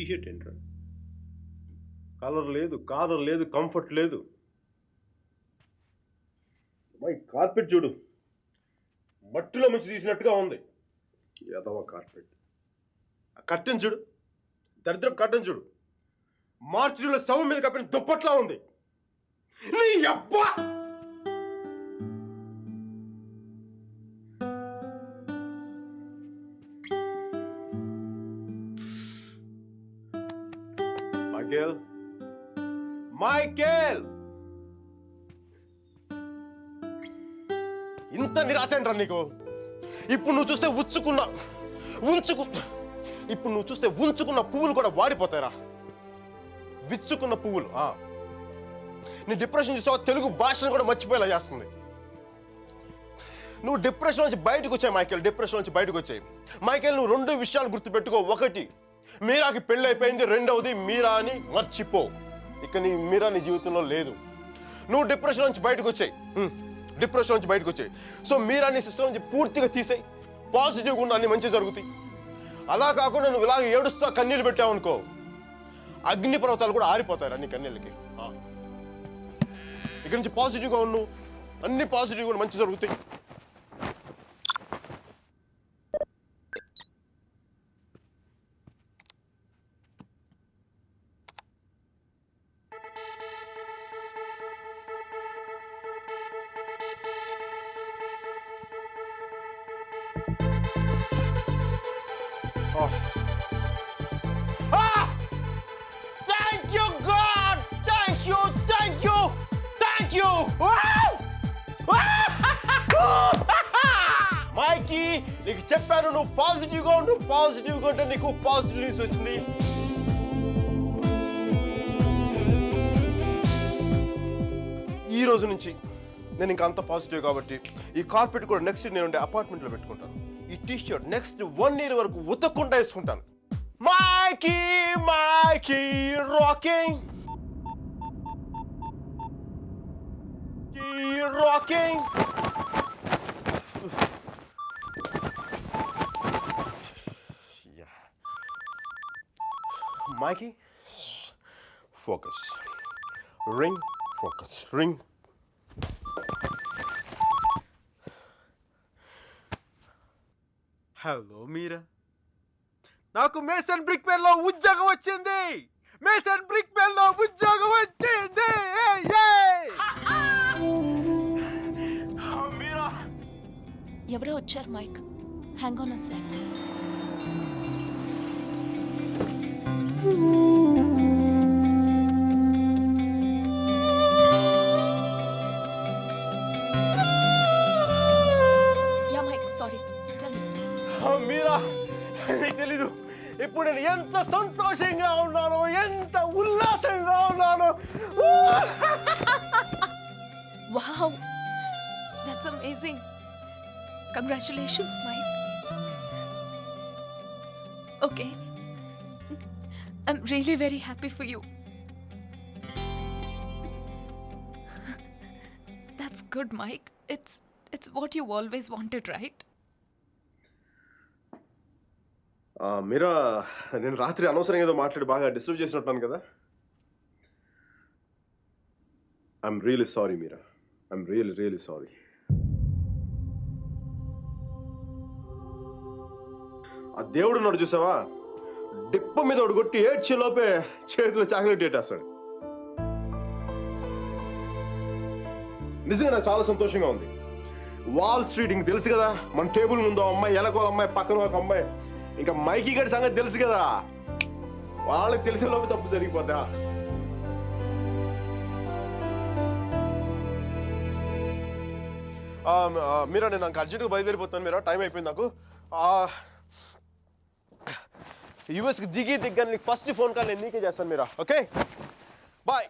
T shirt ఏంట్రా? Colour లేదు, caller లేదు, కంఫర్ట్ లేదు. మై కార్పెట్ చూడు, మట్టిలో మంచి తీసినట్టుగా ఉంది. ఏదవ కార్పెట్. ఆ కర్టెన్ చూడు, దరిద్రపు కర్టెన్ చూడు, మార్చిలో శవం మీద కప్పిన దుప్పట్లా ఉంది. నీ అబ్బా! మైకేల్, ఇంత నిరాశ ఏంట్రా నీకు? ఇప్పుడు నువ్వు చూస్తే ఉంచుకున్న పువ్వులు కూడా వాడిపోతాయిరా. విచ్చుకున్న పువ్వులు. నీ డిప్రెషన్ చూసావా? తెలుగు భాషను కూడా మర్చిపోయేలా చేస్తుంది. నువ్వు డిప్రెషన్ నుంచి బయటకు వచ్చాయి మైకేల్, డిప్రెషన్ నుంచి బయటకు వచ్చాయి మైకేల్. నువ్వు 2 విషయాలు గుర్తుపెట్టుకో. 1, మీరాకి పెళ్ళి అయిపోయింది. 2వది, మీరా అని మర్చిపో. ఇక మీరా నీ జీవితంలో లేదు. నువ్వు డిప్రెషన్ నుంచి బయటకు వచ్చాయి. సో మీరా నీ సిస్టమ్ నుంచి పూర్తిగా తీసేయి. పాజిటివ్గా ఉన్న అన్ని మంచి జరుగుతాయి. అలా కాకుండా నువ్వు ఇలాగ ఏడుస్తా కన్నీళ్ళు పెట్టావు అనుకో, అగ్ని పర్వతాలు కూడా ఆరిపోతాయి అన్ని కన్నీళ్ళకి. ఇక్కడి నుంచి పాజిటివ్గా ఉండు, అన్ని పాజిటివ్గా మంచి జరుగుతాయి. Thank you, God! Thank you! మైకీ, నీకు చెప్పాను నువ్వు పాజిటివ్గా ఉండు. పాజిటివ్గా ఉంటే నీకు పాజిటివ్ న్యూస్ వచ్చింది. ఈ రోజు నుంచి నేను ఇంకా అంత పాజిటివ్ కాబట్టి ఈ కార్పెట్ కూడా నెక్స్ట్ నేను ఉండే అపార్ట్మెంట్లో పెట్టుకుంటాను. ఈ టీషర్ట్ నెక్స్ట్ 1 year వరకు ఉతకకుండా వేసుకుంటాను. Mikey rocking. Mikey, focus. Ring, focus. Ring. Hello Meera, నాకు మేసన్ బ్రిక్ పెన్ లో ఉద్యోగం వచ్చింది. ఎవరో వచ్చారు Mike. Hang on a sec. Yeah Mike, sorry. Tell me. Meera, నీకు తెలీదు ఇప్పుడు నేను ఎంత సంతోషంగా ఉన్నానో, ఎంత ఉల్లాసంగా ఉన్నానో. Wow, that's amazing. Congratulations, Mike. Okay. I'm really very happy for you. That's good, Mike. It's what you always wanted, right? మీరా, నేను రాత్రి అనవసరంగా ఏదో మాట్లాడి బాగా డిస్టర్బ్ చేసినట్టున్నాను కదా. I'm really sorry Meera. I'm really sorry. ఆ దేవుడు నాడు చూసావా, డిప్ప మీద ఒకటి కొట్టి ఏడ్చేలోపే చేతిలో చాక్లెట్ ఏటేస్తాడు. నిజంగా నాకు చాలా సంతోషంగా ఉంది. వాల్ స్ట్రీట్ ఇంక తెలుసు కదా, మన టేబుల్ ముందు అమ్మాయి, ఎలకోల అమ్మాయి, పక్కన ఒక అమ్మాయి, ఇంకా మైకీ గడి సంగతి తెలుసు కదా. వాళ్ళకి తెలిసే లోపు తప్పు జరిగిపోద్దా. మీరా, నేను నాకు అర్జెంట్గా బయలుదేరిపోతాను. మీరా, టైం అయిపోయింది నాకు. యూఎస్కి దిగ్గా నీకు ఫస్ట్ ఫోన్ కాల్ నేను నీకే చేస్తాను Meera. Okay, bye.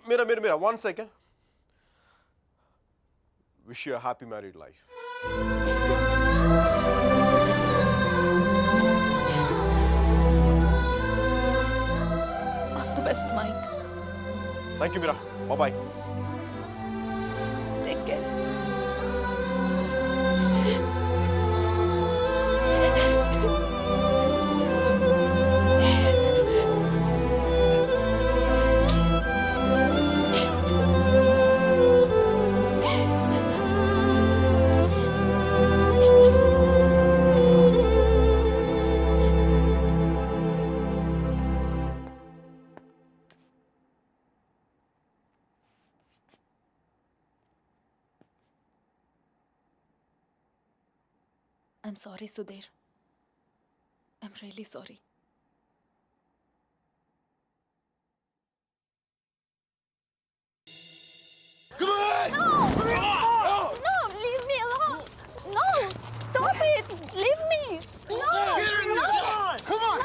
Meera 1 second. Wish you happy married life. All the best, Mike. Thank you Meera. Bye. Take care. I'm sorry, Sudhir. I'm really sorry. No, leave me alone. No, stop it. Leave me. No, Come on!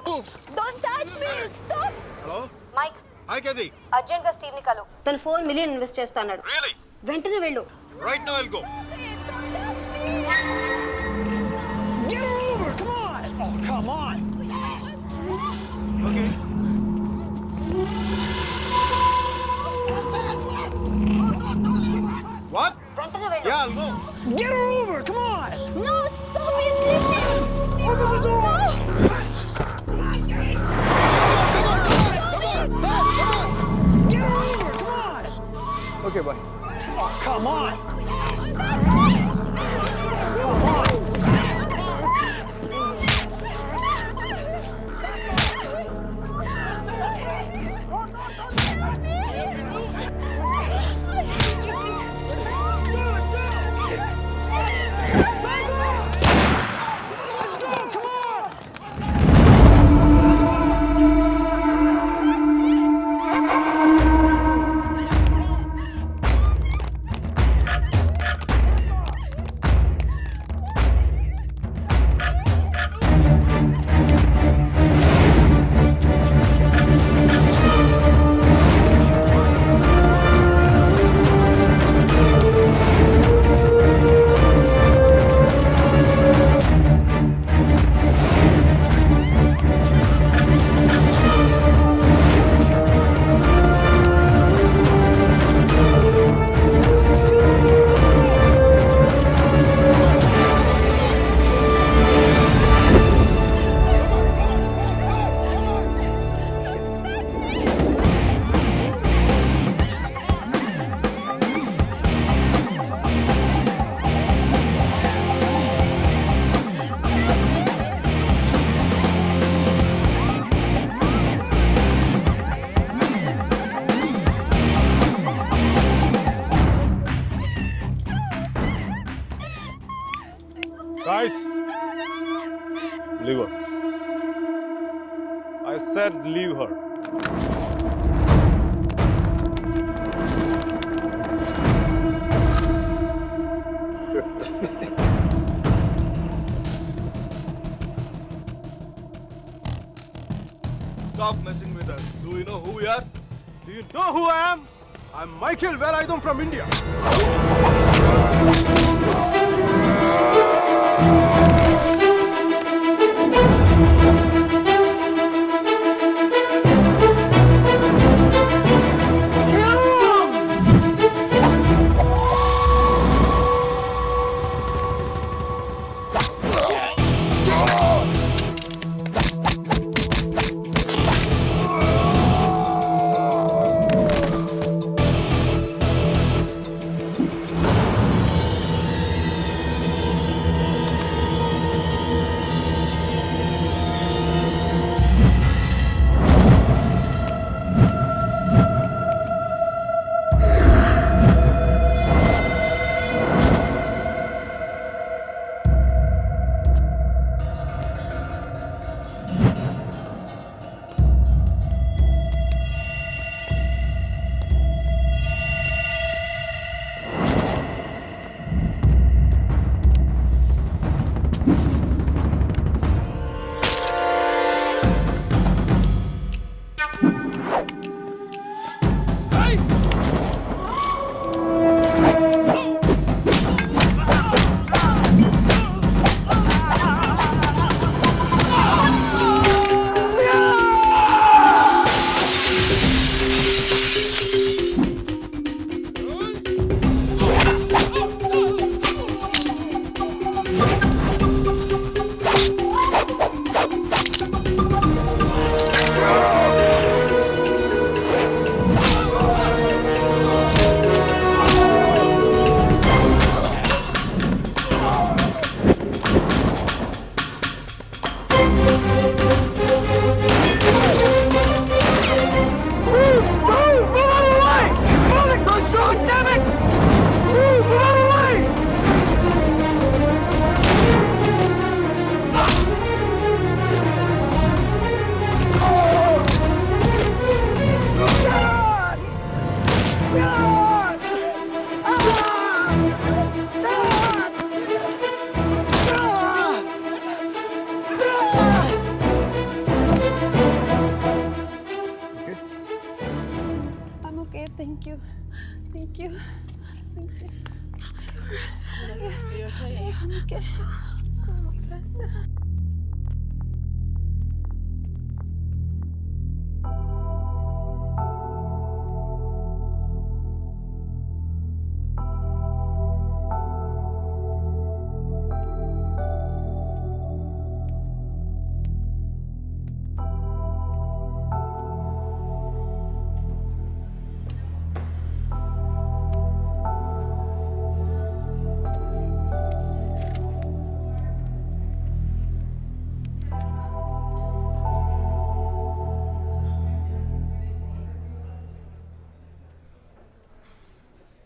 no. Don't touch me. Stop. Hello Mike hi కేది urgent గా Steve ని కలు తను $4 million invest చేస్తాడు. Really వెంటనే వెళ్ళు. Right now I'll go Don't touch me. Get her over! Come on! Oh, come on! Okay what వెంటనే వెళ్ళు. Yeah I'll go Get her over! Come on! No, stop it. Leave me. Open the door! Get her over! Come on! Okay boy Oh, come on! Let's go! Come on! Guys, leave her. I said leave her. Stop messing with us. Do you know who we are? Do you know who I am? I'm Michael Velayudham from India.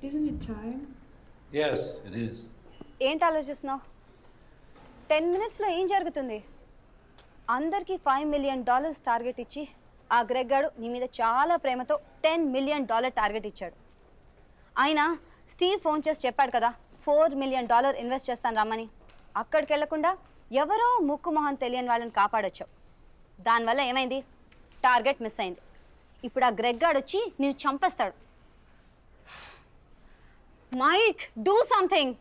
Isn't it time? Yes, it is. ఏంటి ఆలోచిస్తున్నావు? 10 మినిట్స్లో ఏం జరుగుతుంది? అందరికీ $5 million target ఇచ్చి ఆ Greg గాడు నీ మీద చాలా ప్రేమతో $10 million టార్గెట్ ఇచ్చాడు. ఆయన స్టీవ్ ఫోన్ చేసి చెప్పాడు కదా $4 million ఇన్వెస్ట్ చేస్తాను రమ్మని. అక్కడికి వెళ్లకుండా ఎవరో ముక్కు మొహం తెలియని వాళ్ళని కాపాడొచ్చావు. దానివల్ల ఏమైంది? టార్గెట్ మిస్ అయింది. ఇప్పుడు ఆ గ్రెగ్ గాడు వచ్చి నేను చంపేస్తాడు. Mike, do something.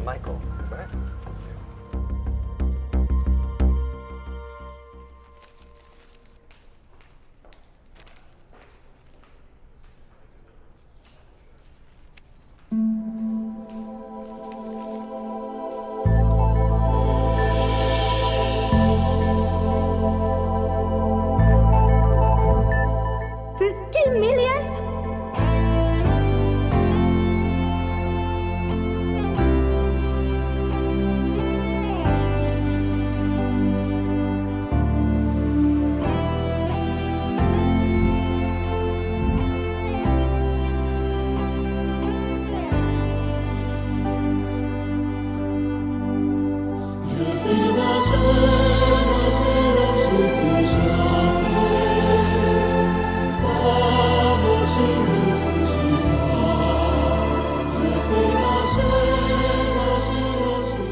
Michael, right? $50 million?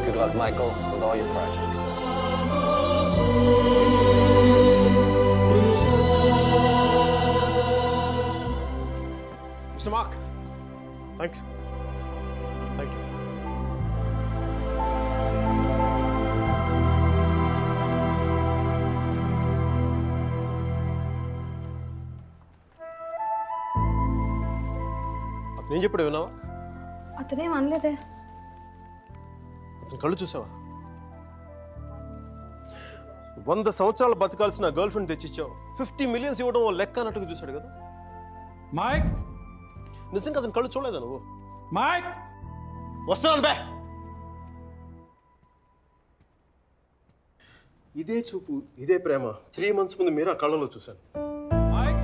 Good luck, Michael, with all your projects. Mr. Mark, thanks. Thank you. అతను ఏం చెప్పాడు విన్నావా? అతనేం అనలేదే. అతని కళ్ళు చూసావా? 100 సంవత్సరాలు బతకాల్సిన గర్ల్ ఫ్రెండ్ తెచ్చిచ్చావు. 50 millions ఇవ్వడం ఓ లెక్క అన్నట్టుగా చూశాడు కదా. Mike? నిజంగా అతని కళ్ళు చూడలేదా నువ్వు? Mike? వస్తున్నాను బే. ఇదే చూపు, ఇదే ప్రేమ 3 months ముందు మీరు ఆ కళ్ళలో చూశాను. Mike?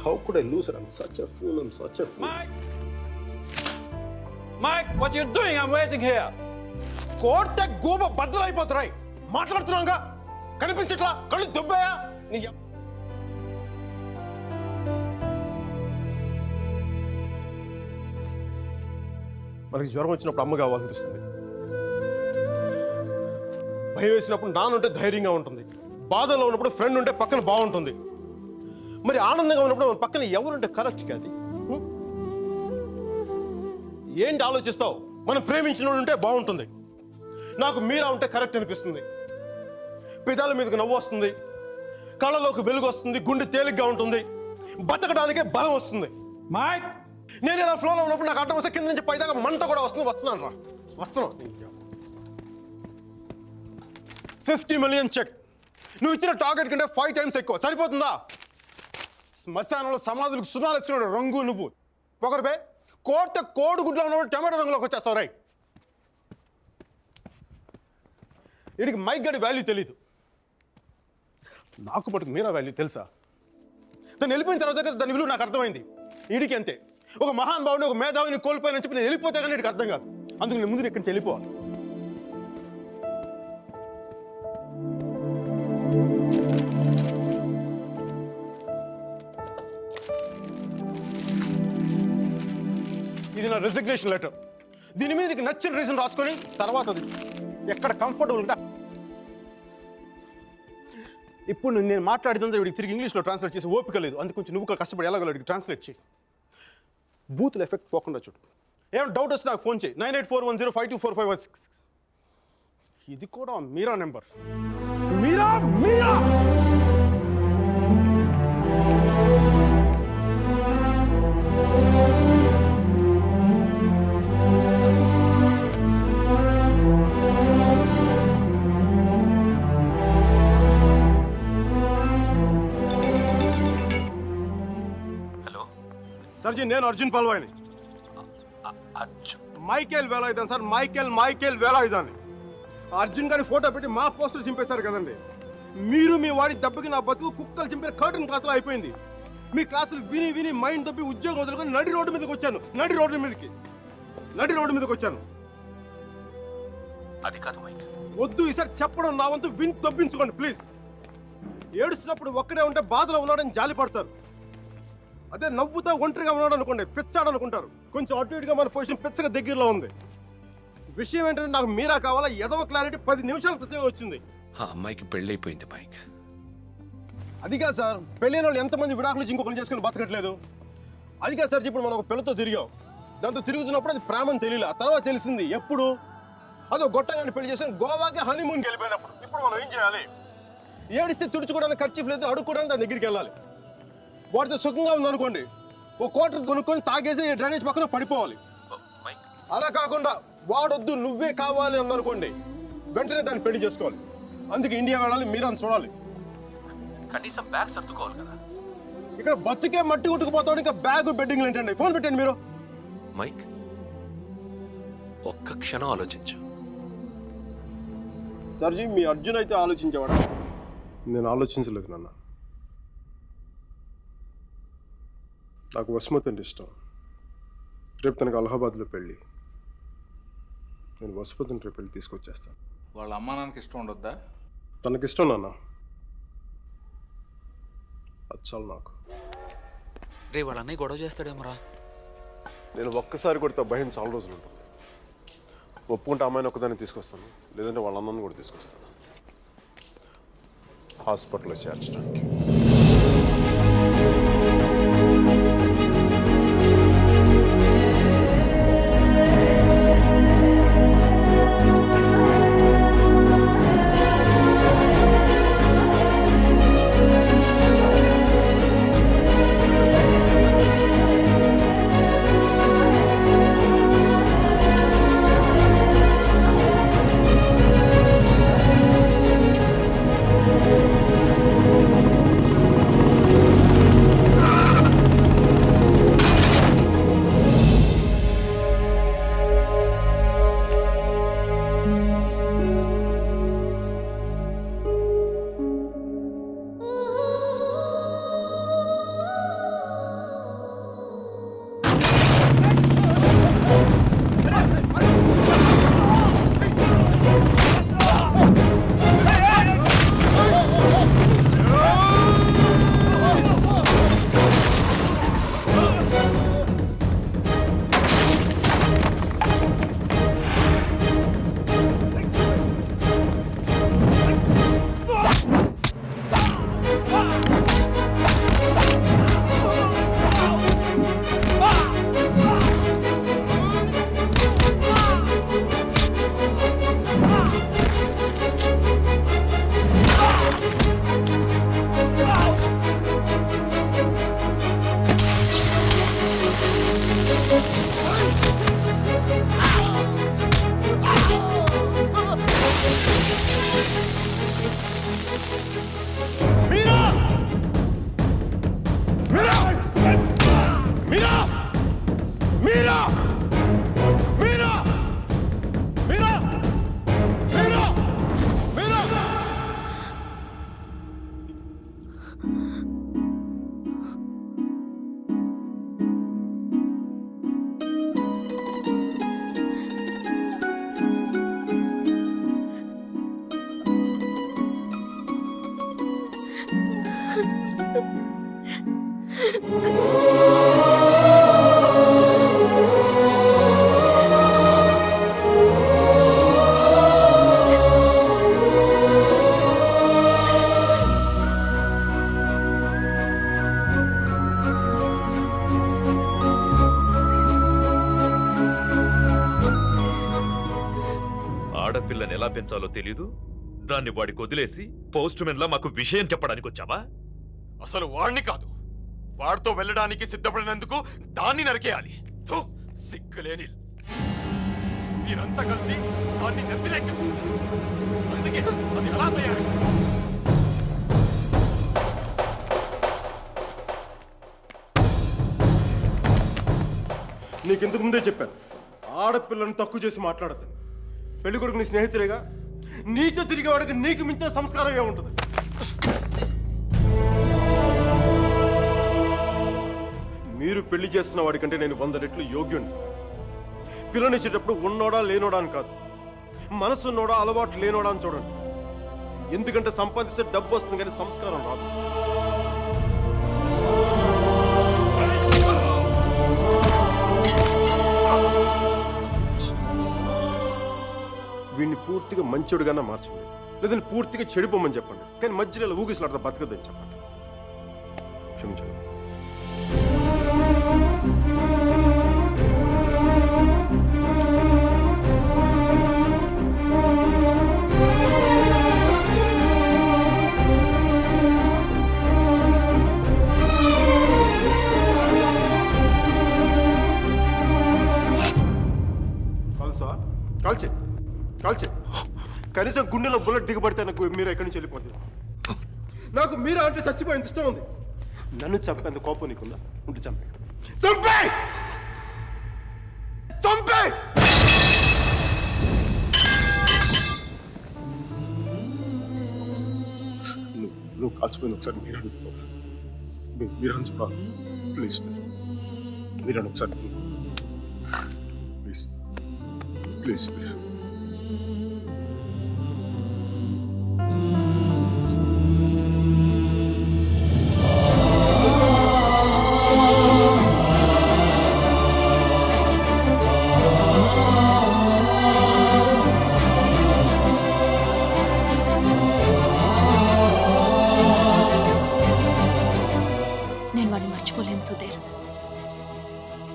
How could I lose her? I'm such a fool. I'm such a fool. Mike? Mike, what are you doing? I'm waiting here. కోర్త గోబ బద్దలైపోతున్నాయి. మాట్లాడుతున్నాగా కనిపించట్లా? కళ్ళు దుబ్బాయా? నీ మనకి జ్వరం వచ్చినప్పుడు అమ్మ కావాలనిపిస్తుంది. భయం వేసినప్పుడు నాన్న ఉంటే ధైర్యంగా ఉంటుంది. బాధలో ఉన్నప్పుడు ఫ్రెండ్ ఉంటే పక్కన బాగుంటుంది. మరి ఆనందంగా ఉన్నప్పుడు మన పక్కన ఎవరుంటే కరెక్ట్ కాదు. ఏంటి ఆలోచిస్తావు? మనం ప్రేమించిన వాళ్ళు ఉంటే బాగుంటుంది. నాకు మీరా ఉంటే కరెక్ట్ అనిపిస్తుంది. పెదాల మీదకి నవ్వు వస్తుంది, కళ్ళలోకి వెలుగు వస్తుంది, గుండె తేలిగ్గా ఉంటుంది, బతకడానికే బలం వస్తుంది. Mike? నేను ఇలా ఫ్లోలో ఉన్నప్పుడు నాకు అడ్డం వస్తే కింద నుంచి పైదాకా మంట కూడా వస్తుంది. వస్తున్నాను రా, వస్తున్నాను. 50 million చెక్. నువ్వు ఇచ్చిన టార్గెట్ కంటే 5 times ఎక్కువ. సరిపోతుందా? శ్మశానంలో సమాధులకు సునాలు వచ్చిన రంగు నువ్వు. పొగరుపే కోట కోడిగుడ్లో ఉన్నప్పుడు టమాటో రంగులోకి వచ్చేస్తావు. రైట్? వీడికి మైక్ గడి వాల్యూ తెలీదు. నాకు మటుకు మీరా వాల్యూ తెలుసా? తను వెళ్ళిపోయిన తర్వాత కదా దాని విలువ నాకు అర్థమైంది. వీడికి అంతే. ఒక మహానుభావుని, ఒక మేధావిని కోల్పోయినని చెప్పి నేను వెళ్ళిపోతే కానీ వీడికి అర్థం కాదు. అందుకు నేను ముందు ఇక్కడి నుంచి వెళ్ళిపోవాలి. ఇది నా రెసిగ్నేషన్ లెటర్. దీని మీద నీకు నచ్చిన రీజన్ రాసుకొని తర్వాత అది ఎక్కడ కంఫర్టబుల్ ఉంటా. ఇప్పుడు నేను మాట్లాడితే వీడికి తిరిగి ఇంగ్లీష్లో ట్రాన్స్లేట్ చేసి ఓపిక లేదు. అందుకు కొంచెం నువ్వు కష్టపడి ఎలాగో ట్రాన్స్లేట్ చేయి. బూతులు ఎఫెక్ట్ పోకుండా చూడు. ఏమైనా డౌట్ వస్తే నాకు ఫోన్ చేయి. 9841052456. ఇది కూడా మీరా నెంబర్. మీరా మీరా సార్ జీ, నేను అర్జున్ పల్వాయిని. మైకేల్ వేలాయుధాన్ సార్, మైకేల్ వేలాయుధాన్ని. అర్జున్ గారి ఫోటో పెట్టి మా పోస్టర్ చింపేశారు కదండి. మీరు మీ వాడి దెబ్బకి నా బతుకు కుక్కలు చింపిన కర్టన్ క్లాసులో అయిపోయింది. మీ క్లాసులు విని విని మైండ్ దబ్బి ఉద్యోగం వదులుకొని నడి రోడ్డు మీదకి వచ్చాను. నడి రోడ్డు మీదకి వచ్చాను. అది కాదు మైక్. వద్దు, ఈసారి చెప్పడం నా వంతు విని దబ్బించుకోండి ప్లీజ్. ఏడుస్తున్నప్పుడు ఒక్కడే ఉంటే బాధలో ఉన్నాడని జాలి పడతారు. అదే నవ్వుతా ఒంటరిగా ఉన్నాడు అనుకోండి, పిచ్చాడు అనుకుంటారు. కొంచెం అటు ఇటుగా మన పొజిషన్ పిచ్చగా దగ్గరలో ఉంది. విషయం ఏంటంటే నాకు మీరా కావాలా? ఎదవ క్లారిటీ 10 నిమిషాల క్రితమే వచ్చింది. ఆ అమ్మాయికి పెళ్ళైపోయింది మైక్. అది కాదు సార్, పెళ్ళైన వాళ్ళు ఎంతమంది విడాకులు ఇంకొకరు చేసుకుని బతకట్లేదు. అది కాదు సార్, ఇప్పుడు మనం ఒక పిల్లతో తిరిగాం. దాంతో తిరుగుతున్నప్పుడు అది ప్రేమని తెలియలే. ఆ తర్వాత తెలిసింది. ఎప్పుడు? అదో గొట్టగాని పెళ్లి చేసుకుని గోవాకి హనీమూన్కి వెళ్ళిపోయినప్పుడు. ఇప్పుడు మనం ఏం చేయాలి? ఏడిస్తే తుడుచుకోవడానికి ఖర్చు లేదు, అడుక్కోవడానికి దాని దగ్గరికి వెళ్ళాలి. వాడితో సుఖంగా ఉందనుకోండి, ఓ క్వార్టర్ కొనుక్కొని తాగేసి డ్రైనేజ్ పక్కన పడిపోవాలి. అలా కాకుండా వాడొద్దు నువ్వే కావాలి అందనుకోండి, వెంటనే దాన్ని పెళ్లి చేసుకోవాలి. అందుకే ఇండియా వెళ్ళాలి, మీరని చూడాలి. కనీసం బ్యాగ్ సర్దుకోవాలి కదా. ఇక్కడ బతుకే మట్టి కొట్టుకుపోతాడు, ఇంకా బ్యాగ్ బెడ్డింగ్ ఏంటండి? ఫోన్ పెట్టండి మీరు. మైక్, ఒక్క క్షణం ఆలోచించు. సర్జీ, మీ అర్జున్ అయితే ఆలోచించేవాడా? నేను ఆలోచించలేదు నాన్న. నాకు వసుమతి అంటే ఇష్టం. రేపు తనకు అలహాబాద్లో పెళ్ళి. నేను వసుమతిని రేపు పెళ్ళి తీసుకొచ్చేస్తాను. వాళ్ళ అమ్మా నాన్నకి ఇష్టం ఉండొద్దా? తనకిష్టం నాన్న, అది చాలు నాకు. రే వాళ్ళ అన్నయ్య గొడవ చేస్తాడేమోరా. నేను ఒక్కసారి కొడితే భయం చాలా రోజులు ఉంటుంది. ఒప్పుకుంటే అమ్మాయిని ఒక్కదాన్ని తీసుకొస్తాను, లేదంటే వాళ్ళ అన్నను కూడా తీసుకొస్తాను హాస్పిటల్లో చేర్చడానికి. ఆడపిల్లని ఎలా పెంచాలో తెలీదు, దాన్ని వాడికి వదిలేసి పోస్ట్ మెన్ లా మాకు విషయం చెప్పడానికి వచ్చావా? అసలు వాడిని కాదు, వాడితో వెళ్ళడానికి సిద్ధపడినందుకు దాన్ని నరికేయాలి. థు, సిగ్గులేని మీరంతా కలిసి దాన్ని నెత్తిలెక్కించుకుంటారు. అందుకే అది ఎలా తయారు? నీకెందుకు ముందే చెప్పాను, ఆడపిల్లను తక్కువ చేసి మాట్లాడద్దు. పెళ్లి కొడుకు నీ స్నేహితులేగా, నీతో తిరిగేవాడికి నీకు మించిన సంస్కారం ఏముంటుంది? మీరు పెళ్లి చేస్తున్న వాడికంటే నేను 100 రెట్లు యోగ్యుణ్ణి. పిల్లనిచ్చేటప్పుడు ఉన్నోడా లేనోడా అని కాదు, మనసున్నోడా అలవాటు లేనోడా అని చూడండి. ఎందుకంటే సంపాదిస్తే డబ్బు వస్తుంది కానీ సంస్కారం రాదు. వీడిని పూర్తిగా మంచోడుగానే మార్చండి, లేదంటే పూర్తిగా చెడిపోమని చెప్పండి. కానీ మధ్యలో ఊగిసలాడతా బతకద్దని చెప్పండి. క్షమించండి. కాల్చే కాల్చే, కనీసం గుండెలో బుల్లెట్ దిగబడితే నాకు మీరు ఎక్కడి నుంచి వెళ్ళిపోద్ది. నాకు మీరు అంటే చచ్చిపోయేంత ఇష్టం ఉంది. నన్ను చంపేంత కోపం నీకుందా? ఉంటే చంపే చంపే చంపే. నువ్వు కాల్చిపోయింది ఒకసారి మీరు అనుకో, మీరు అనుకో ప్లీజ్. మీరు అని ఒకసారి ప్లీజ్ ప్లీజ్. నేను వాడిని మర్చిపోలేను సుధీర్,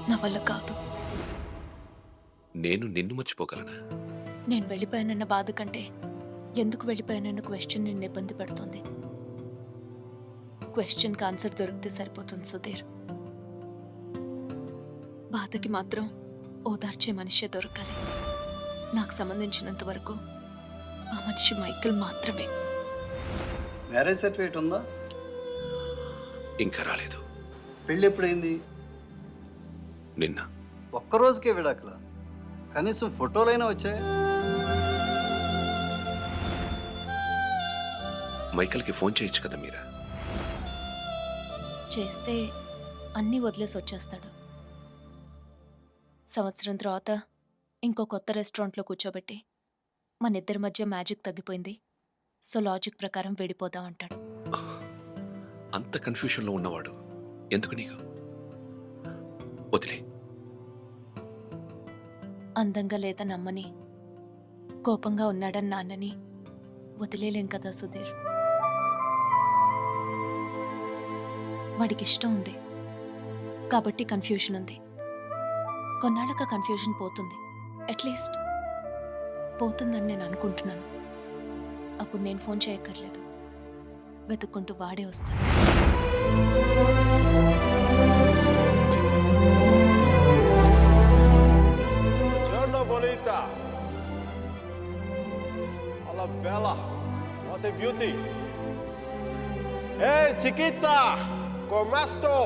నా వల్ల కాదు. నేను నిన్ను మర్చిపోగలనా? నేను వెళ్ళిపోయానన్న బాధ కంటే ఎందుకు వెళ్ళిపోయానన్న క్వశ్చన్ నిన్ను ఇబ్బంది పెడుతుంది. క్వశ్చన్కి ఆన్సర్ దొరికితే సరిపోతుంది సుధీర్. బాధకి మాత్రం ఓదార్చే మనిషే దొరకాలి. నాకు సంబంధించినంత వరకు ఆ మనిషి మైకేల్ మాత్రమే. మ్యారేజ్ సర్టిఫికేట్ ఉందా? ఇంకా రాలేదు. పెళ్ళి ఎప్పుడైంది? నిన్న. ఒక్కరోజుకే విడాకులా? కనీసం ఫోటోలైనా వచ్చాయి? మైకేల్కి ఫోన్ చేయొచ్చు కదా మీరా? చేస్తే అన్నీ వదిలేసి వచ్చేస్తాడు. సంవత్సరం తర్వాత ఇంకో కొత్త రెస్టారెంట్లో కూర్చోబెట్టి మన ఇద్దరి మధ్య మ్యాజిక్ తగ్గిపోయింది, సో లాజిక్ ప్రకారం విడిపోదాం అంటాడు. అంత కన్ఫ్యూషన్లో ఉన్నవాడు ఎందుకు నీకు? వదిలే. అందంగా లేదని అమ్మని, కోపంగా ఉన్నాడని నాన్నని వదిలేలేం కదా సుధీర్. వాడికి ఇష్టం ఉంది కాబట్టి కన్ఫ్యూషన్ ఉంది. కొన్నాళ్ళక కన్ఫ్యూషన్ పోతుంది, అట్లీస్ట్ పోతుందని నేను అనుకుంటున్నాను. అప్పుడు నేను ఫోన్ చేయక్కర్లేదు, వెతుక్కుంటూ వాడే వస్తాడు. Bonita. Hola, bella. What a beauty. Hey, chiquita. Come sto?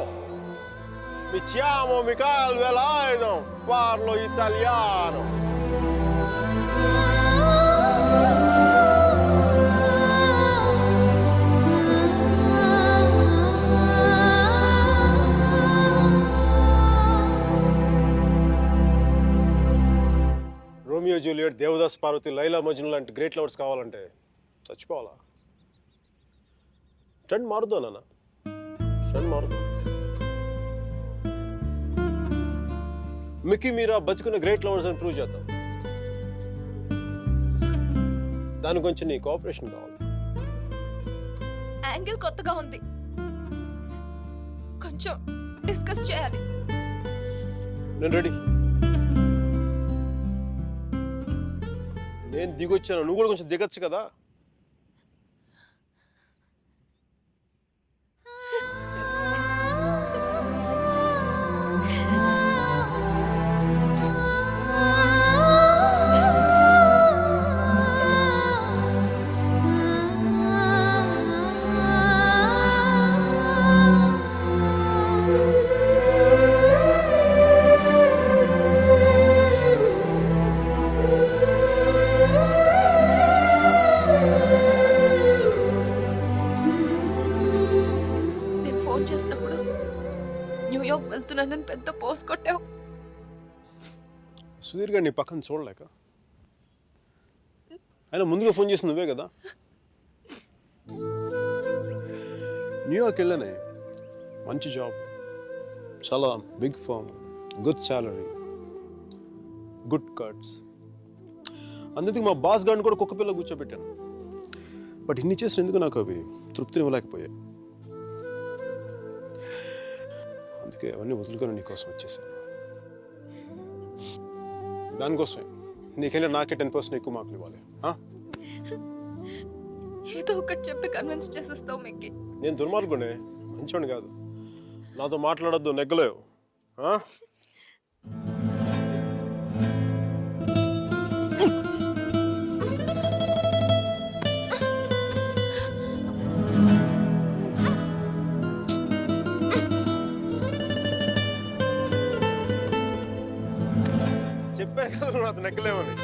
Mi chiamo Michael Velaino. Parlo italiano. Romeo Juliet, Devdas Parvati, Laila Majnu లాంటి గ్రేట్ లవర్స్ కావాలంటే చచ్చిపోవాలా? ట్రెండ్ మారుద్దా నాన్న? క్షణ్ మారుతుంది. మిక్కీ మీరా బతుకున్న గ్రేట్ లవర్స్ అని ప్రూవ్ చేద్దాం. దాని గురించి నీ కోఆపరేషన్ కావాలి. యాంగిల్ కొత్తగా ఉంది, కొంచెం డిస్కస్ చేయాలి. నేను రెడీ. నేను దిగొచ్చాను, నువ్వు కూడా కొంచెం దిగచ్చు కదా. నేను ఫోన్ చేసినప్పుడు న్యూయార్క్ వెళ్తున్నానని పెద్ద పోస్ట్ కొట్టావు. సుధీర్ గారు నీ పక్కన చూడలేక, ఆయన ముందుగా ఫోన్ చేసి నువ్వే కదా. న్యూయార్క్ వెళ్ళానే, మంచి జాబ్, చాలా big firm, good salary, good cuts. అందుకే మా బాస్ గారిని కూడా కుక్క పిల్ల కూర్చోబెట్టాను. బట్ ఇన్ని చేసిన ఎందుకు నాకు అవి తృప్తిని ఇవ్వలేకపోయాయి. అందుకే అవన్నీ వదులుకొని నీకోసం వచ్చేసాను. దానికోసమే నీకెళ్ళి నాకే 10% ఎక్కువ మార్కులు ఇవ్వాలి. ఏదో ఒకటి చెప్పి కన్విన్స్ చేసేస్తావు మిక్కీ. నేను దుర్మార్గునే, మంచోని కాదు. నాతో మాట్లాడొద్దు, నెగ్గలేవు. చెప్పాను కదా నువ్వు నాతో నెగ్గలేవని.